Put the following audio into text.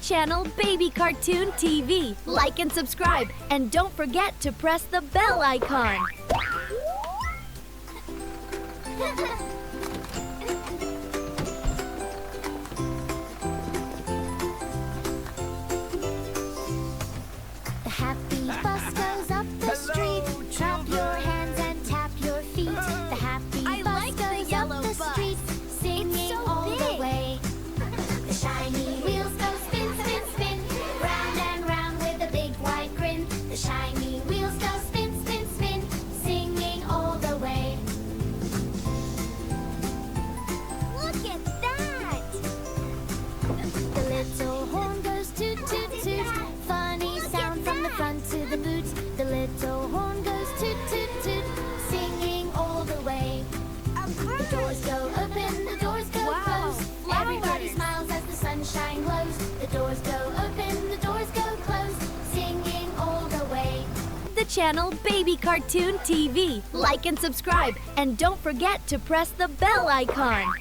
channel Baby Cartoon TV. Like and subscribe, and don't forget to press the bell icon. The happy bus goes up the street. Clap your hands and tap your feet. The happy bus goes up the street, singing all the way. The shiny wheels go spin, spin, spin, round and round with a big white grin. The shiny wheels go spin, spin, spin, singing all the way. Look at that! The little horn goes toot, toot, toot. Funny sound from the front to the boot. The little horn goes toot, toot, toot, singing all the way. The doors go open, the doors go close. Everybody smiles as the sunshine glows. The doors go open, the doors go close, singing all the way. The channel Baby Cartoon TV. Like and subscribe, and don't forget to press the bell icon.